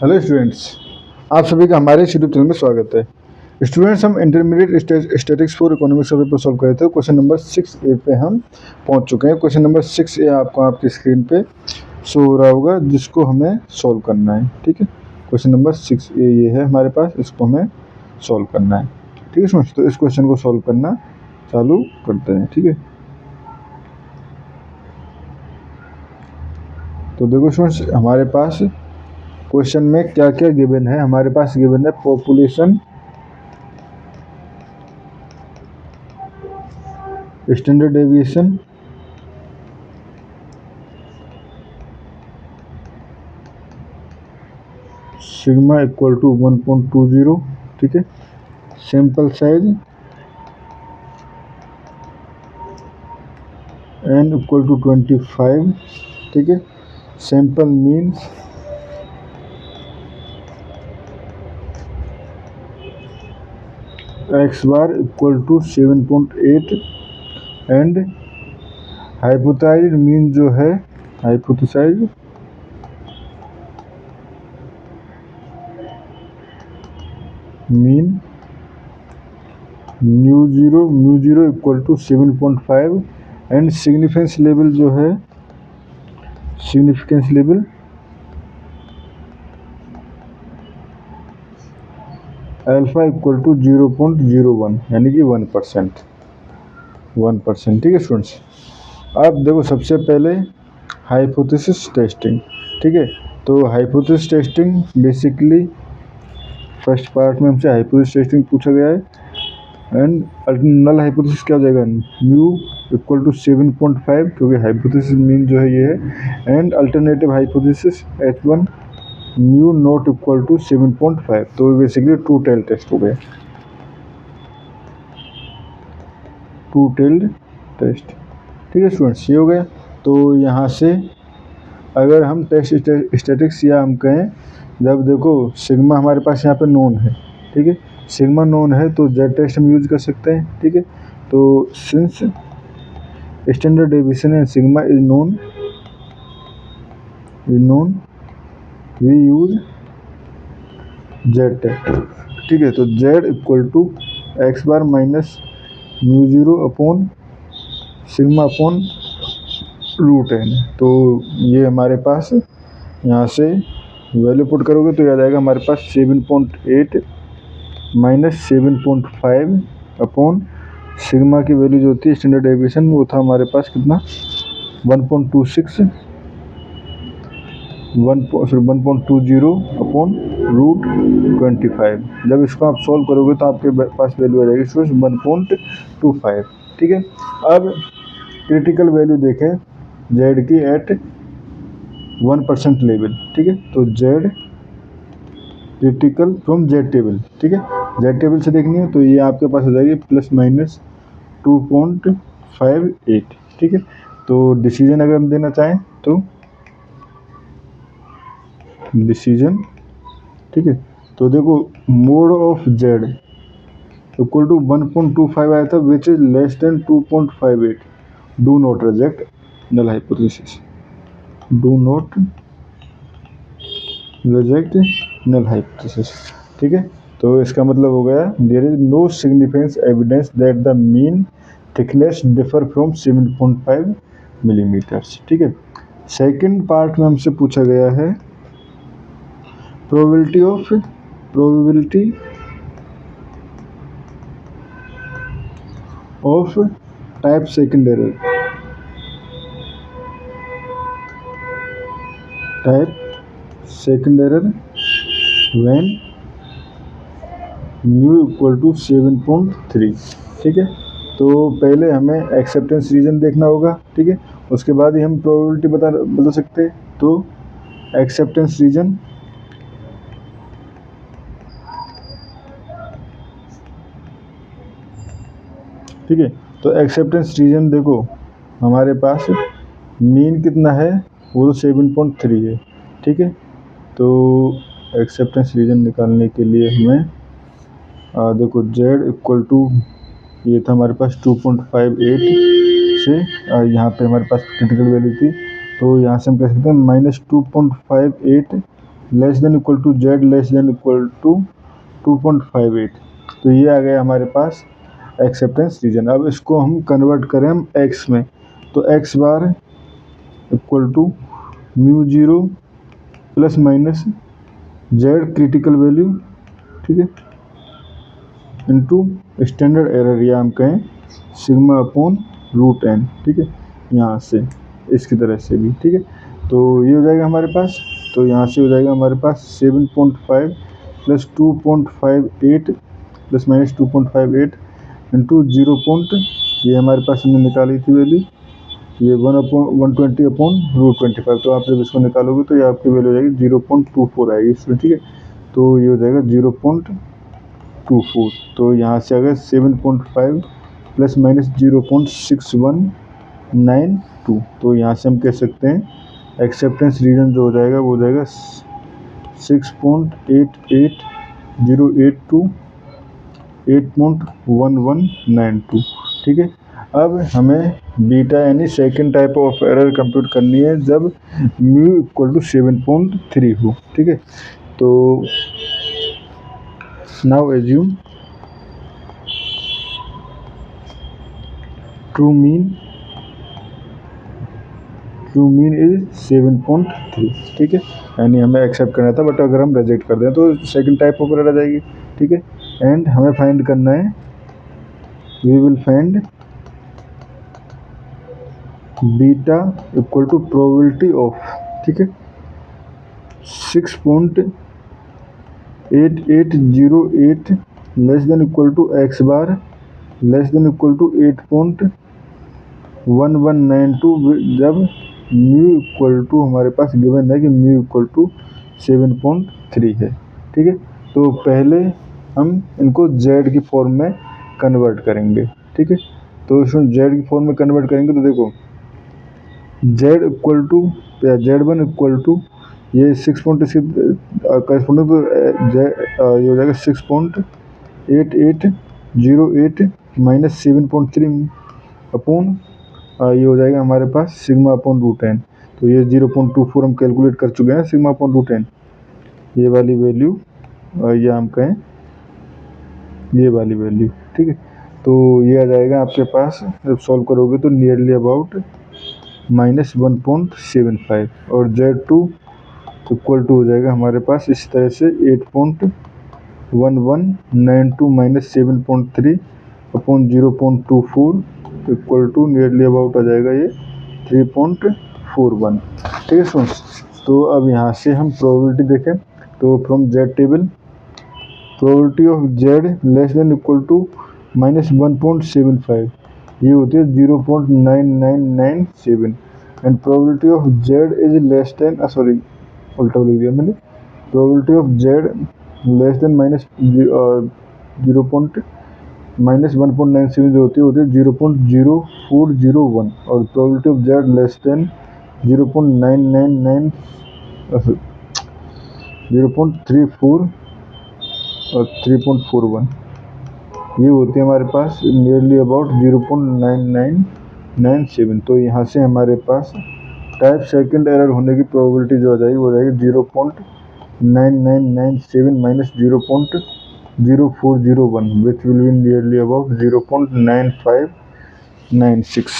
Hello students, आप सभी का हमारे यूट्यूब चैनल में स्वागत है। स्टूडेंट्स, हम intermediate statics for economics paper solve कर रहे थे। क्वेश्चन नंबर 6A पे हम पहुंच चुके हैं। क्वेश्चन नंबर 6A आपको आपकी स्क्रीन पे शो हो रहा होगा, जिसको हमें सॉल्व करना है। ठीक है, क्वेश्चन नंबर 6A ये है हमारे पास, इसको हमें सॉल्व करना है। ठीक है स्टूडेंट्स, तो इस क्वेश्चन को सॉल्व करना चालू करते हैं। ठीक है, तो देखो स्टूडेंट्स, हमारे पास क्वेश्चन में क्या क्या गिवन है। हमारे पास गिवन है population, standard deviation, sigma equal to 1.20। ठीक है, sample size n equal to 25। ठीक है, sample mean x bar equal to 7.8 and hypothesized mean जो है, hypothesized mean mu zero equal to 7.5 and significance level जो है, significance level alpha equal to 0.01 यानी कि 1%। ठीक है स्टूडेंट्स, अब देखो सबसे पहले हाइपोथेसिस टेस्टिंग। ठीक है, तो hypothesis testing basically first part में हमसे हाइपोथेसिस टेस्टिंग पूछा गया है। एंड नल हाइपोथेसिस क्या हो जाएगा, म्यू इक्वल टू 7.5, क्योंकि हाइपोथेसिस मीन जो है ये है। And alternative hypothesis H1 mu not equal to 7.5। तो बेसिकली टू टेल टेस्ट हो गया, टू टेल्ड टेस्ट। ठीक है स्टूडेंट्स, ये हो गया। तो यहाँ से अगर हम टेस्ट स्टैटिक्स या हम कहें, जब देखो सिग्मा हमारे पास यहाँ पे नोन है। ठीक है, सिग्मा नोन है तो जेड टेस्ट हम यूज कर सकते हैं। ठीक है, तो since standard deviation and sigma is known we use Z test. ठीक है, तो Z equal to X bar minus mu zero upon sigma upon root n. तो ये हमारे पास यहाँ से वैल्यू पुट करोगे तो याद आएगा हमारे पास 7.8 माइनस 7.5 अपॉन सिग्मा की वैल्यू जो थी स्टैंडर्ड डेविएशन, वो था हमारे पास कितना, 1.26 1.20 अपॉन रूट 25। जब इसको आप सॉल्व करोगे तो आपके पास वैल्यू आ जाएगी 1.25। ठीक है, अब क्रिटिकल वैल्यू देखें जेड की एट 1% लेवल। ठीक है, तो Z critical from Z table. ठीक है, जेड टेबल से देखनी है तो ये आपके पास हो जाएगी प्लस माइनस 2.58। ठीक है, तो डिसीजन अगर हम देना चाहें तो डिसीजन, ठीक है, तो देखो mode of Z equal to 1.25 आया था, which is less than 2.58। Do not reject null hypothesis, do not reject null hypothesis. ठीक है, तो इसका मतलब हो गया there is no significance evidence that the mean thickness differ from 7.5 millimeters. ठीक है, सेकंड पार्ट में हमसे पूछा गया है probability of type second error, type second error when mu equal to 7.3। ठीक है, तो पहले हमें एक्सेप्टेंस रीजन देखना होगा। ठीक है, उसके बाद ही हम प्रोबेबिलिटी बता सकते हैं। तो एक्सेप्टेंस रीजन, ठीक है, तो एक्सेप्टेंस रीजन देखो हमारे पास मीन कितना है, वो तो 7.3 है। ठीक है, तो एक्सेप्टेंस रीजन निकालने के लिए हमें देखो जेड इक्वल टू ये था हमारे पास 2.58 से यहाँ पे हमारे पास क्रिटिकल वैल्यू थी, तो यहाँ से हम कह सकते हैं -2.58 less than equal to Z less than equal to 2.58। तो ये आ गया हमारे पास एक्सेप्टेंस रीजन। अब इसको हम कन्वर्ट करें हम एक्स में, तो X bar equal to mu zero plus minus Z critical value, ठीक है, इनटू स्टैंडर्ड एरर, या हम कहें सिग्मा अपॉन रूट एन, ठीक है, यहाँ से इसकी तरह से भी, ठीक है। तो ये हो जाएगा हमारे पास, तो यहाँ से हो जाएगा हमारे पास 7.5 प्लस 2.58 प्लस माइनस 2.58 इंटू 0. ये हमारे पास हमने निकाली थी वैल्यू, ये 120 अपॉन रूट 25। तो आप जब इसको निकालोगे तो ये आपकी वैल्यू हो जाएगी 0.24 आएगी इसमें, ठीक है। तो ये हो जाएगा 0.24। तो यहाँ से अगर 7.5 प्लस माइनस 0.6192, तो यहाँ से हम कह सकते हैं एक्सेप्टेंस रीजन जो हो जाएगा वो हो जाएगा 6.8808 8.1192, ठीक है। अब हमें बीटा यानी second type of error compute करनी है जब म्यू इक्वल टू 7.3 हो, ठीक है। तो now assume true mean is 7.3, ठीक है, यानी हमें एक्सेप्ट करना था, बट अगर हम रिजेक्ट कर दें तो सेकंड टाइप ऑफ एरर आ जाएगी, ठीक है। एंड हमें फाइंड करना है, we will find beta equal to probability of, ठीक है, 6.8808 less than equal to X bar less than equal to 8.1192, जब म्यू इक्वल टू हमारे पास गिवन है कि म्यू इक्वल टू 7.3 है, ठीक है। तो पहले हम इनको जेड की फॉर्म में कन्वर्ट करेंगे, ठीक है। तो इसमें जेड की फॉर्म में कन्वर्ट करेंगे तो देखो जेड इक्वल टू या Z1 इक्वल टू ये 6.6 तो ये हो जाएगा 6.8808 माइनस 7.3 अपॉन ये हो जाएगा हमारे पास सिग्मा अपॉन रूट एन। तो ये 0.24 हम कैलकुलेट कर चुके हैं सिग्मा अपॉन रूट एन, ये वाली वैल्यू, या हम कहें ये वाली वैल्यू, ठीक है। तो ये आ जाएगा आपके पास, जब सॉल्व करोगे तो नियरली अबाउट -1.75, और Z2 इक्वल टू हो जाएगा हमारे पास इस तरह से 8.1192 minus 7.3 upon 0.24 equal to nearly about आ जाएगा ये 3.41, ठीक है स्टूडेंट्स। तो अब यहाँ से हम प्रोबेबिलिटी देखें, तो from Z table probability of Z less than equal to -1.75, ये होती है 0.9997, and probability of Z is less than उल्टा लिख दिया मैंने, probability of Z less than -1.97 जो होती है 0.0401, और probability of Z less than 0.34 और 3.41, ये होती है हमारे पास नियरली अबाउट 0.9997। तो यहाँ से हमारे पास टाइप सेकंड एरर होने की प्रोबेबिलिटी जो आ जाएगी वो जाएगी 0.9997 minus 0.0401, which will be nearly about 0.9596,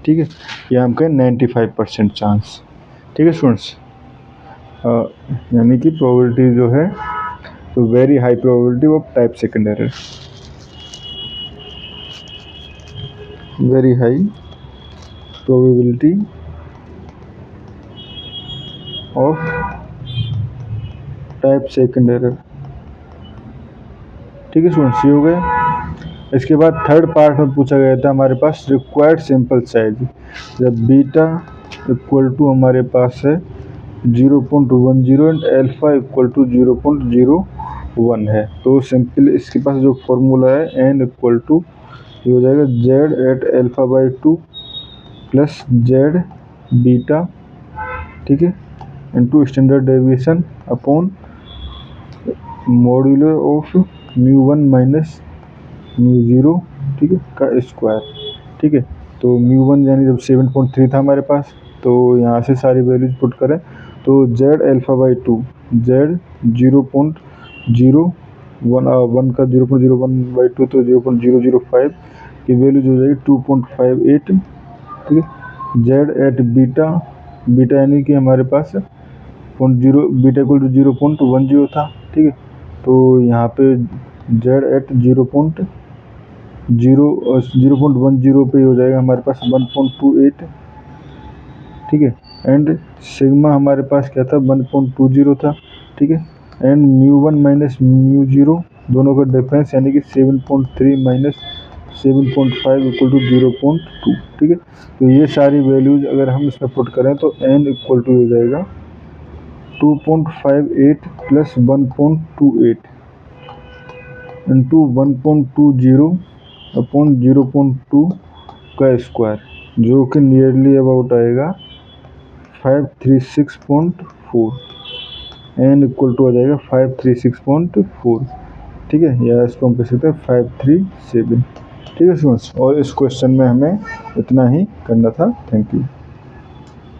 ठीक है, या हम कहें 95% चांस, ठीक है स्टूडेंट्स। यानी कि प्रोबेबिलिटी जो है तो very high probability of type second error, very high probability of type second error, ठीक है स्टूडेंट्स, ये हो गया। इसके बाद थर्ड पार्ट में पूछा गया था हमारे पास रिक्वायर्ड सैंपल साइज, जब बीटा इक्वल टू हमारे पास है 0.10 एंड अल्फा इक्वल टू 0.01 है, तो सिंपल इसके पास जो फॉर्मूला है एन इक्वल टू ये हो जाएगा Z at alpha by 2 plus Z beta, ठीक है, into standard deviation upon modular of μ1 minus μ0, ठीक है, का स्क्वायर, ठीक है। तो μ1 यानी जब 7.3 था हमारे पास, तो यहाँ से सारी वैल्यूज पुट करें तो जेड अल्फा बाई 2 जेड 0.01 का 0.01/2 तो 0.005 की वैल्यू जो हो जाएगी 2.58, ठीक है। जेड एट बीटा, बीटा यानी कि हमारे पास 0 बीटा इक्वल टू 0.10 था, ठीक है। तो यहाँ पे जेड एट 0.10 पे हो जाएगा हमारे पास 1.28, ठीक है। एंड सिग्मा हमारे पास क्या था 1.20 था, ठीक है। एंड μ1 माइनस μ0 दोनों का डिफरेंस यानी कि 7.3 माइनस 7.5 इक्वल टू 0.2, ठीक है। तो ये सारी वैल्यूज अगर हम इसमें पुट करें तो n इक्वल टू हो जाएगा 2.58 प्लस 1.28 इंटू 1.20 अपॉन 0.2 का स्क्वायर, जो कि नियरली अबाउट आएगा 536.4। n इक्वल टू आ जाएगा 536.4, ठीक है। या इसको हम कह सकते हैं 537, ठीक है स्टूडेंट्स। और इस क्वेश्चन में हमें इतना ही करना था। Thank you.